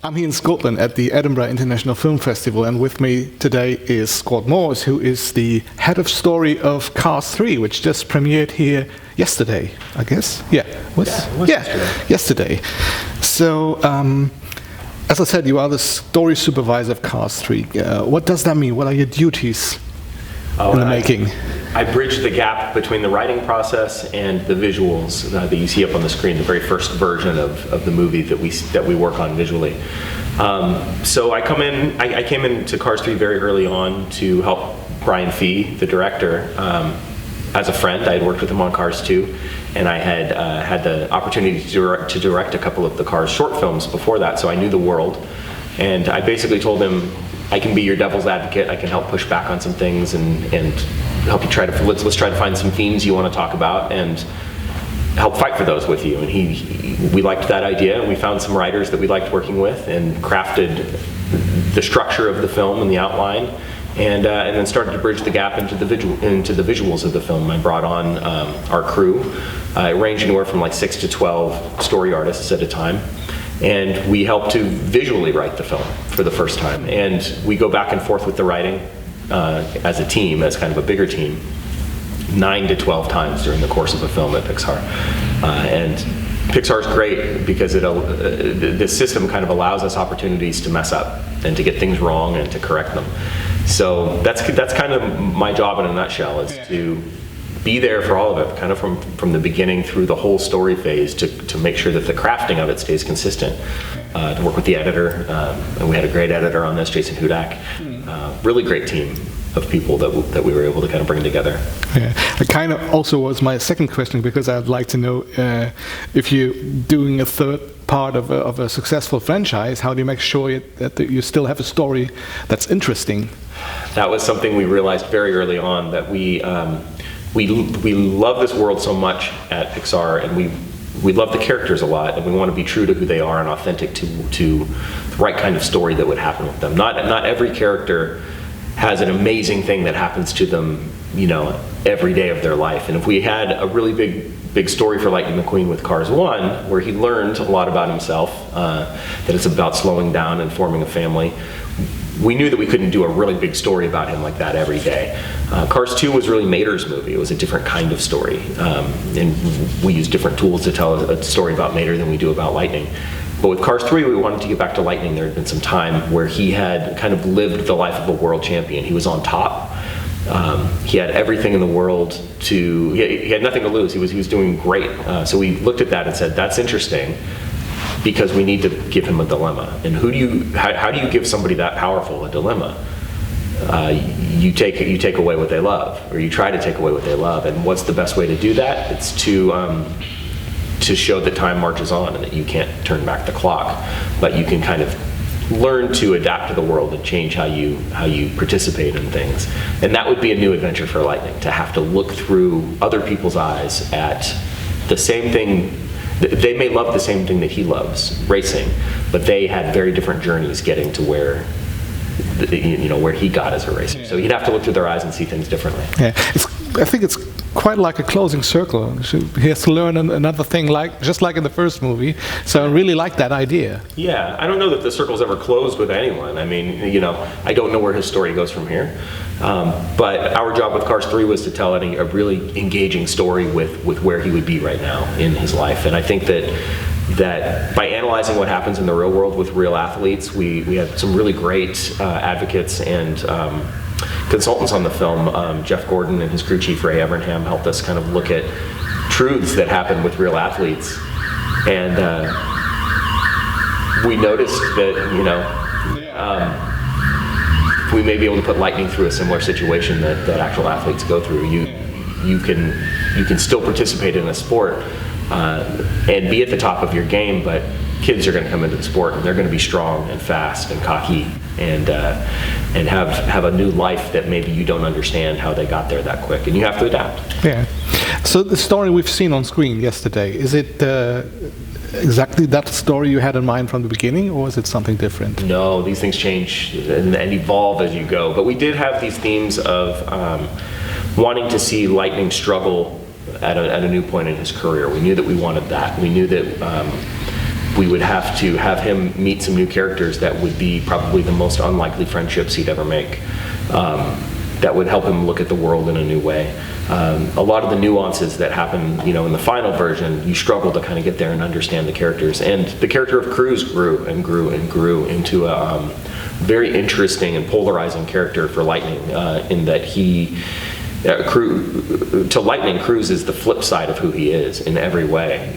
I'm here in Scotland at the Edinburgh International Film Festival, and with me today is Scott Morse, who is the head of story of Cars 3, which just premiered here yesterday, I guess. Yesterday. So, as I said, you are the story supervisor of Cars 3. What does that mean? What are your duties in the making? I bridge the gap between the writing process and the visuals that you see up on the screen, the very first version of the movie that we work on visually. So I came into Cars 3 very early on to help Brian Fee, the director, as a friend. I had worked with him on Cars 2, and I had had the opportunity to direct a couple of the Cars short films before that, so I knew the world. And I basically told him, I can be your devil's advocate. I can help push back on some things and help you let's try to find some themes you want to talk about and help fight for those with you. And we liked that idea, and we found some writers that we liked working with and crafted the structure of the film and the outline, and then started to bridge the gap into the visuals of the film. I brought on our crew. It ranged anywhere from like 6 to 12 story artists at a time. And we helped to visually write the film for the first time. And we go back and forth with the writing as a team, as kind of a bigger team, 9 to 12 times during the course of a film at Pixar. And Pixar's great because this system kind of allows us opportunities to mess up and to get things wrong and to correct them. So that's kind of my job in a nutshell, is to be there for all of it, kind of from the beginning through the whole story phase, to make sure that the crafting of it stays consistent. To work with the editor, and we had a great editor on this, Jason Hudak. Really great team of people that we were able to kind of bring together. Yeah, it kind of also was my second question, because I'd like to know if you're doing a third part of a successful franchise, how do you make sure that you still have a story that's interesting? That was something we realized very early on, that we love this world so much at Pixar, and we love the characters a lot, and we want to be true to who they are and authentic to the right kind of story that would happen with them. Not every character has an amazing thing that happens to them, every day of their life. And if we had a really big story for Lightning McQueen with Cars 1, where he learned a lot about himself, that it's about slowing down and forming a family, we knew that we couldn't do a really big story about him like that every day. Cars 2 was really Mater's movie. It was a different kind of story. And we used different tools to tell a story about Mater than we do about Lightning. But with Cars 3, we wanted to get back to Lightning. There had been some time where he had kind of lived the life of a world champion. He was on top. He had everything in the world he had nothing to lose. He was doing great. So we looked at that and said, that's interesting, because we need to give him a dilemma. And how do you give somebody that powerful a dilemma? You take away what they love, or you try to take away what they love. And what's the best way to do that? It's to show that time marches on and that you can't turn back the clock, but you can kind of learn to adapt to the world and change how you participate in things. And that would be a new adventure for Lightning, to have to look through other people's eyes at the same thing. They may love the same thing that he loves, racing, but they had very different journeys getting to where he got as a racer. Yeah. So he'd have to look through their eyes and see things differently. Yeah, I think it's quite like a closing circle. He has to learn another thing, just like in the first movie. So I really like that idea. Yeah, I don't know that the circle's ever closed with anyone. I mean, I don't know where his story goes from here. But our job with Cars 3 was to tell a really engaging story with where he would be right now in his life. And I think that by analyzing what happens in the real world with real athletes, we had some really great advocates and consultants on the film. Jeff Gordon and his crew chief Ray Evernham helped us kind of look at truths that happen with real athletes. And we noticed that, we may be able to put Lightning through a similar situation that actual athletes go through. You can still participate in a sport and be at the top of your game, but kids are going to come into the sport and they're going to be strong and fast and cocky and have a new life that maybe you don't understand how they got there that quick, and you have to adapt. Yeah. So the story we've seen on screen yesterday, is it exactly that story you had in mind from the beginning, or is it something different? No, these things change and evolve as you go. But we did have these themes of wanting to see Lightning struggle at a new point in his career. We knew that we wanted that. We knew that we would have to have him meet some new characters that would be probably the most unlikely friendships he'd ever make. That would help him look at the world in a new way. A lot of the nuances that happen, in the final version, you struggle to kind of get there and understand the characters. And the character of Cruz grew and grew and grew into a very interesting and polarizing character for Lightning, in that to Lightning, Cruz is the flip side of who he is in every way,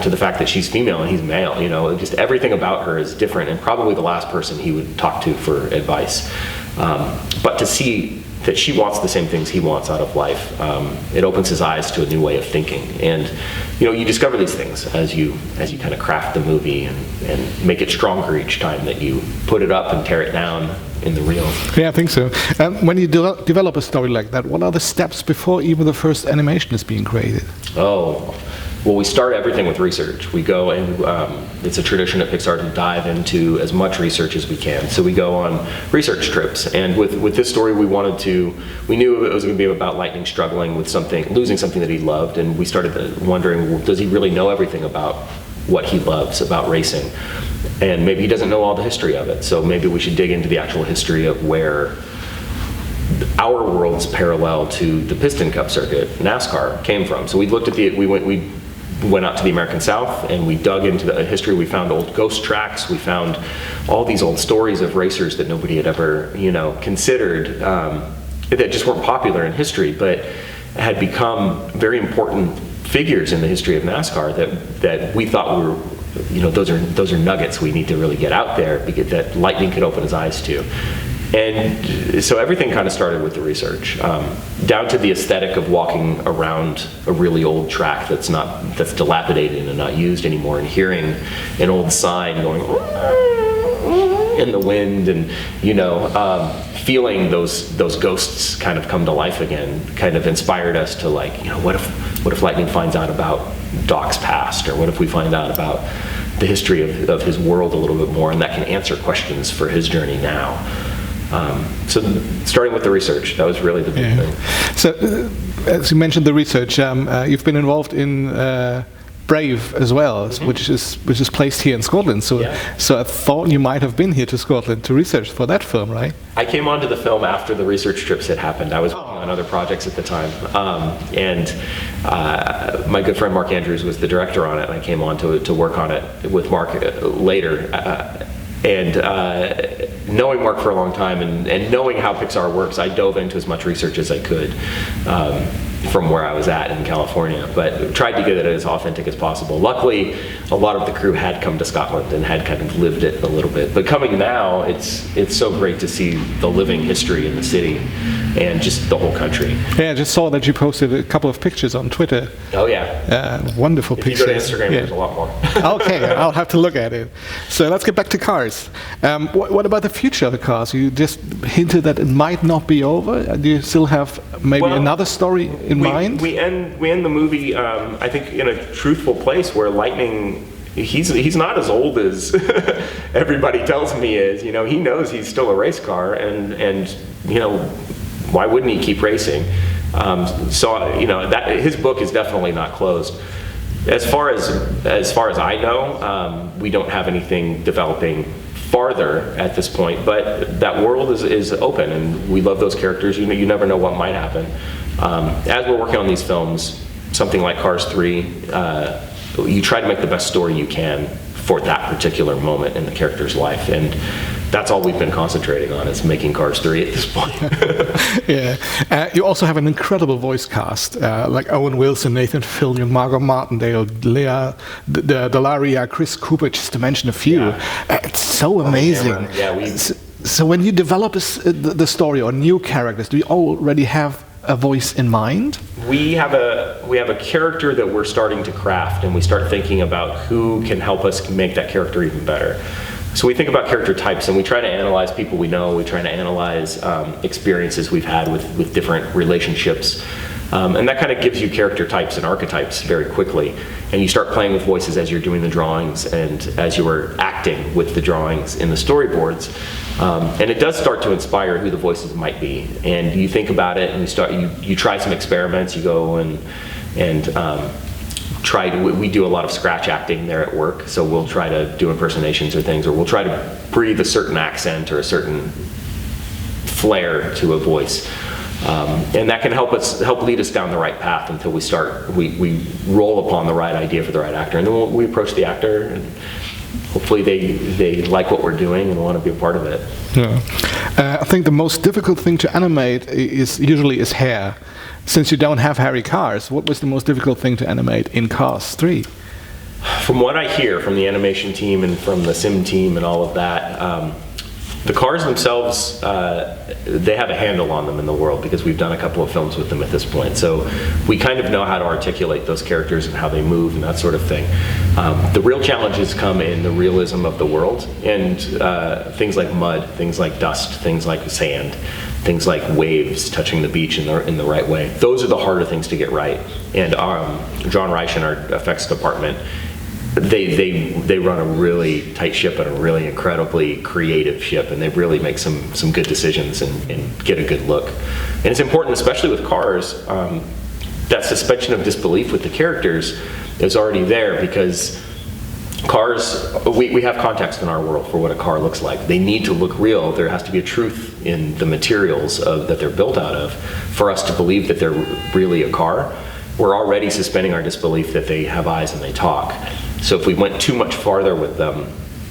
to the fact that she's female and he's male, just everything about her is different, and probably the last person he would talk to for advice. But to see that she wants the same things he wants out of life, it opens his eyes to a new way of thinking. And you discover these things as you kind of craft the movie and make it stronger each time that you put it up and tear it down in the reel. Yeah, I think so. When you develop a story like that, what are the steps before even the first animation is being created? Oh, well, we start everything with research. We go and it's a tradition at Pixar to dive into as much research as we can. So we go on research trips, and with this story, we knew it was going to be about Lightning struggling with losing something that he loved, and we started wondering, well, does he really know everything about what he loves about racing? And maybe he doesn't know all the history of it. So maybe we should dig into the actual history of where our world's parallel to the Piston Cup circuit, NASCAR, came from. So we looked at we went out to the American South and we dug into the history. We found old ghost tracks. We found all these old stories of racers that nobody had ever, considered, that just weren't popular in history, but had become very important figures in the history of NASCAR that we thought were, those are nuggets we need to really get out there, because that Lightning could open his eyes to. And so everything kind of started with the research, down to the aesthetic of walking around a really old track that's dilapidated and not used anymore, and hearing an old sign going in the wind, and feeling those ghosts kind of come to life again, kind of inspired us to what if Lightning finds out about Doc's past, or what if we find out about the history of his world a little bit more, and that can answer questions for his journey now. So starting with the research, that was really the big thing. So as you mentioned the research, you've been involved in Brave as well, which is placed here in Scotland. So I thought you might have been here to Scotland to research for that film, right? I came onto the film after the research trips had happened. I was working on other projects at the time, and my good friend Mark Andrews was the director on it, and I came on to work on it with Mark later. And knowing Mark for a long time and knowing how Pixar works, I dove into as much research as I could from where I was at in California, but tried to get it as authentic as possible. Luckily, a lot of the crew had come to Scotland and had kind of lived it a little bit. But coming now, it's so great to see the living history in the city and just the whole country. Yeah, I just saw that you posted a couple of pictures on Twitter. Oh yeah. Wonderful pictures. If you go to Instagram, there's a lot more. Okay, I'll have to look at it. So let's get back to cars. What about the future of the cars? You just hinted that it might not be over. Do you still have maybe another story in mind? We end the movie, I think, in a truthful place where Lightning, he's not as old as everybody tells me he is. He knows he's still a race car, and why wouldn't he keep racing? So that his book is definitely not closed. As far as I know, we don't have anything developing farther at this point, but that world is open, and we love those characters. You never know what might happen. As we're working on these films, something like Cars 3, you try to make the best story you can for that particular moment in the character's life, and that's all we've been concentrating on, is making Cars 3 at this point. Yeah. You also have an incredible voice cast, like Owen Wilson, Nathan Fillion, Margot Martindale, Lea Delaria, Chris Cooper, just to mention a few. Yeah. It's so amazing. So when you develop the story or new characters, do you already have a voice in mind? We have a character that we're starting to craft, and we start thinking about who can help us make that character even better. So we think about character types, and we try to analyze people we know. We try to analyze experiences we've had with different relationships. And that kind of gives you character types and archetypes very quickly. And you start playing with voices as you're doing the drawings and as you are acting with the drawings in the storyboards. And it does start to inspire who the voices might be. And you think about it, and you try some experiments. You go and we do a lot of scratch acting there at work, so we'll try to do impersonations or things, or we'll try to breathe a certain accent or a certain flair to a voice. And that can help lead us down the right path until we roll upon the right idea for the right actor, and then we approach the actor, and hopefully they like what we're doing and want to be a part of it. Yeah. I think the most difficult thing to animate is usually hair. Since you don't have hairy cars, what was the most difficult thing to animate in Cars 3? From what I hear from the animation team and from the sim team and all of that, the cars themselves, they have a handle on them in the world because we've done a couple of films with them at this point. So we kind of know how to articulate those characters and how they move and that sort of thing. The real challenges come in the realism of the world and things like mud, things like dust, things like sand, things like waves touching the beach in the right way. Those are the harder things to get right. And John Reich and our effects department, they run a really tight ship and a really incredibly creative ship, and they really make some good decisions and get a good look. And it's important, especially with cars, that suspension of disbelief with the characters is already there, because cars, we have context in our world for what a car looks like. They need to look real. There has to be a truth in the materials that they're built out of for us to believe that they're really a car. We're already suspending our disbelief that they have eyes and they talk. So if we went too much farther with them,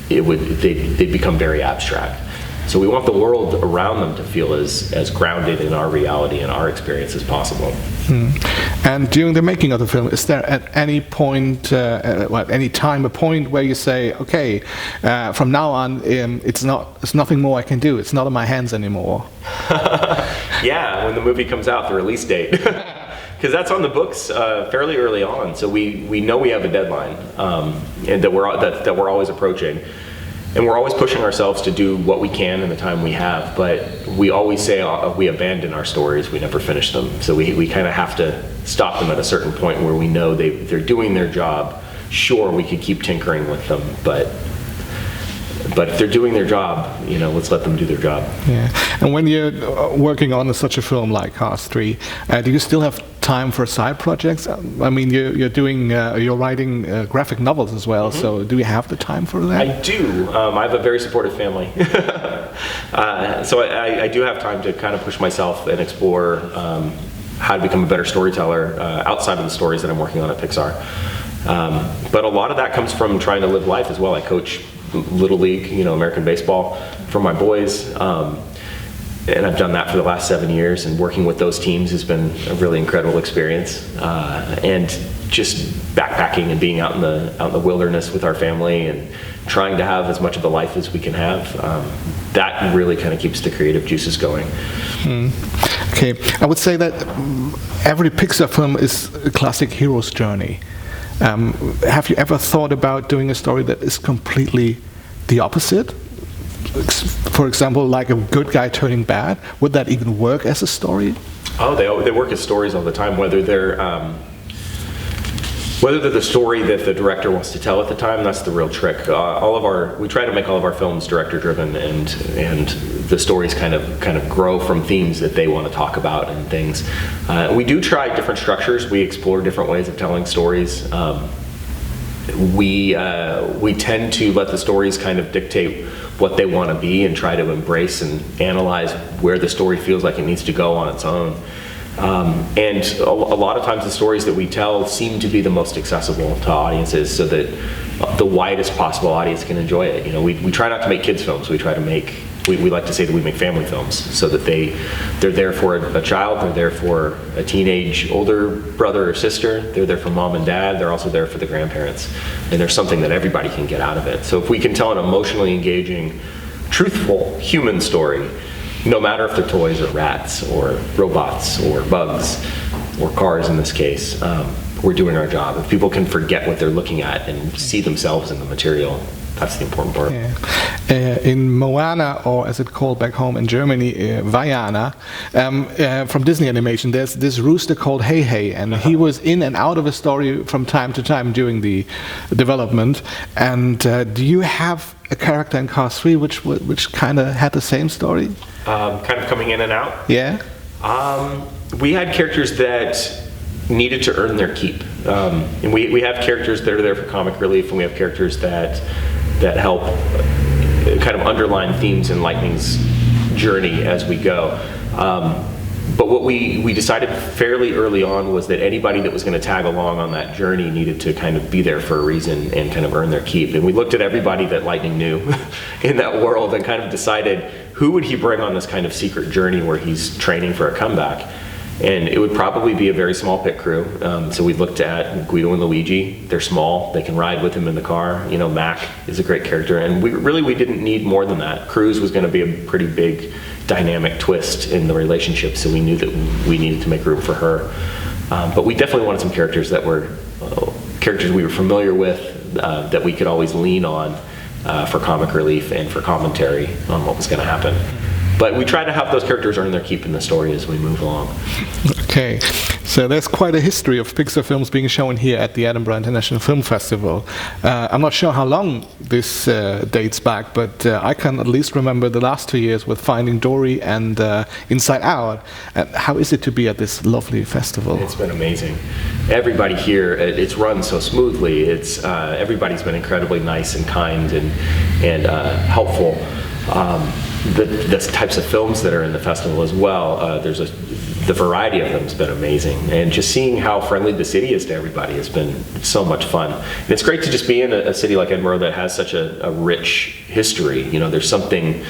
they'd become very abstract. So we want the world around them to feel as grounded in our reality and our experience as possible. And during the making of the film, is there at any point, any time, a point where you say, okay, from now on, it's nothing more I can do. It's not in my hands anymore. Yeah, when the movie comes out, the release date. Because that's on the books fairly early on, so we know we have a deadline, and that we're always approaching, and we're always pushing ourselves to do what we can in the time we have. But we always say we abandon our stories; we never finish them. So we kind of have to stop them at a certain point where we know they're doing their job. Sure, we could keep tinkering with them, but if they're doing their job, let's let them do their job. Yeah. And when you're working on such a film like Cars 3, do you still have time for side projects? I mean, you're writing graphic novels as well, so do you have the time for that? I do. I have a very supportive family. So I do have time to kind of push myself and explore how to become a better storyteller outside of the stories that I'm working on at Pixar. But a lot of that comes from trying to live life as well. I coach Little League, American baseball for my boys. And I've done that for the last 7 years, and working with those teams has been a really incredible experience. And just backpacking and being out in the wilderness with our family and trying to have as much of a life as we can have, that really kind of keeps the creative juices going. Okay, I would say that every Pixar film is a classic hero's journey. Have you ever thought about doing a story that is completely the opposite? For example, like a good guy turning bad. Would that even work as a story? Oh, they work as stories all the time, whether they're the story that the director wants to tell at the time. That's the real trick. We try to make all of our films director-driven, and the stories kind of grow from themes that they want to talk about and things. We do try different structures. We explore different ways of telling stories. We tend to let the stories kind of dictate what they want to be and try to embrace and analyze where the story feels like it needs to go on its own. And a lot of times the stories that we tell seem to be the most accessible to audiences, so that the widest possible audience can enjoy it. We try not to make kids films. We like to say that we make family films, so that they're there for a child, they're there for a teenage older brother or sister, they're there for mom and dad, they're also there for the grandparents, and there's something that everybody can get out of it. So if we can tell an emotionally engaging, truthful human story, no matter if they're toys or rats or robots or bugs or cars in this case, we're doing our job. If people can forget what they're looking at and see themselves in the material, that's the important part. Yeah. In Moana, or as it's called back home in Germany, Vaiana, from Disney Animation, there's this rooster called Hey Hey, and he was in and out of a story from time to time during the development. And do you have a character in Cars 3 which kind of had the same story? Kind of coming in and out? Yeah. We had characters that needed to earn their keep. And we have characters that are there for comic relief, and we have characters that help kind of underline themes in Lightning's journey as we go. But what we decided fairly early on was that anybody that was going to tag along on that journey needed to kind of be there for a reason and kind of earn their keep. And we looked at everybody that Lightning knew in that world and kind of decided who would he bring on this kind of secret journey where he's training for a comeback. And it would probably be a very small pit crew. So we looked at Guido and Luigi. They're small. They can ride with him in the car. You know, Mac is a great character. And we didn't need more than that. Cruz was going to be a pretty big dynamic twist in the relationship, so we knew that we needed to make room for her. But we definitely wanted some characters that were characters we were familiar with, that we could always lean on for comic relief and for commentary on what was going to happen. But we try to have those characters earn their keep in the story as we move along. Okay, so there's quite a history of Pixar films being shown here at the Edinburgh International Film Festival. I'm not sure how long this dates back, but I can at least remember the last 2 years with Finding Dory and Inside Out. How is it to be at this lovely festival? It's been amazing. Everybody here, it's run so smoothly. It's everybody's been incredibly nice and kind and helpful. The types of films that are in the festival as well, the variety of them has been amazing, and just seeing how friendly the city is to everybody has been so much fun. And it's great to just be in a city like Edinburgh that has such a rich history. You know, there's something,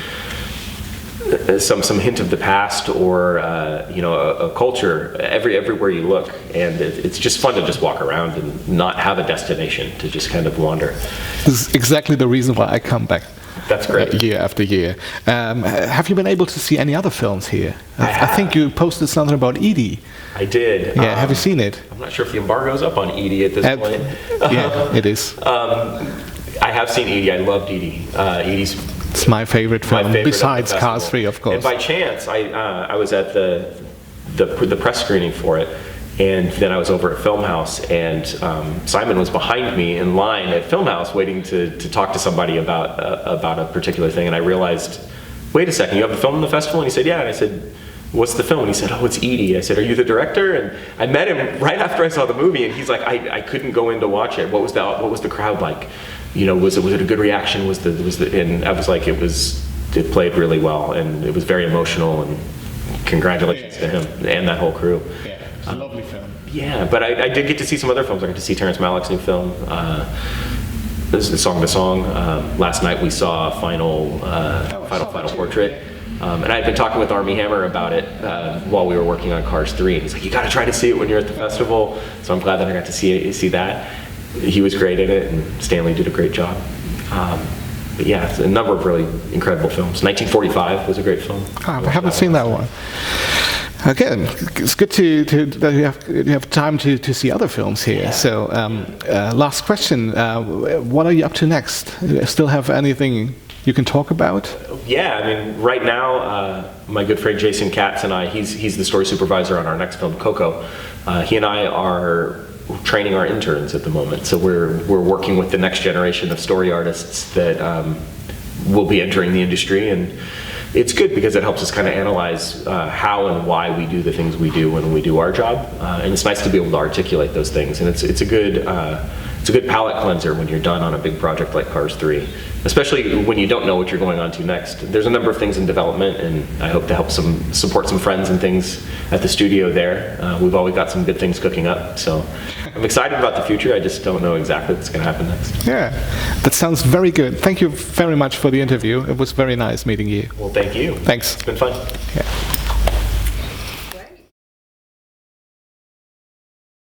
some hint of the past, or you know, a culture everywhere you look, and it's just fun to just walk around and not have a destination, to just kind of wander. This is exactly the reason why I come back. That's great. Year after year. Have you been able to see any other films here? I think you posted something about Edie. I did. Yeah, have you seen it? I'm not sure if the embargo's up on Edie at this point. Yeah, it is. I have seen Edie. I loved Edie. It's my favorite film, besides Cars 3, of course. And by chance, I was at the press screening for it, and then I was over at Filmhouse, and Simon was behind me in line at Filmhouse waiting to talk to somebody about a particular thing, and I realized, wait a second, you have a film in the festival? And he said, yeah. And I said, what's the film? And he said, oh, it's Edie. I said, are you the director? And I met him right after I saw the movie, and he's like, I couldn't go in to watch it. What was the crowd like? You know, was it a good reaction? And I was like, it played really well, and it was very emotional, and congratulations to him and that whole crew. Yeah, it's a lovely film. Yeah, but I did get to see some other films. I got to see Terrence Malick's new film, this is Song to Song. Last night we saw Final Portrait. And I had been talking with Armie Hammer about it while we were working on Cars 3. And he's like, you got to try to see it when you're at the festival. So I'm glad that I got to see that. He was great in it, and Stanley did a great job. But yeah, it's a number of really incredible films. 1945 was a great film. I haven't seen that one. Again, it's good that you have time to see other films here. Yeah. So, last question: what are you up to next? Do you still have anything you can talk about? Yeah, I mean, right now, my good friend Jason Katz and I, he's the story supervisor on our next film, Coco. He and I are training our interns at the moment, so we're working with the next generation of story artists that will be entering the industry, and it's good because it helps us kind of analyze how and why we do the things we do when we do our job, and it's nice to be able to articulate those things, and it's a good palate cleanser when you're done on a big project like Cars 3, especially when you don't know what you're going on to next. There's a number of things in development, and I hope to help support some friends and things at the studio there. We've always got some good things cooking up, so I'm excited about the future. I just don't know exactly what's going to happen next. Yeah, that sounds very good. Thank you very much for the interview. It was very nice meeting you. Well, thank you. Thanks. It's been fun. Yeah.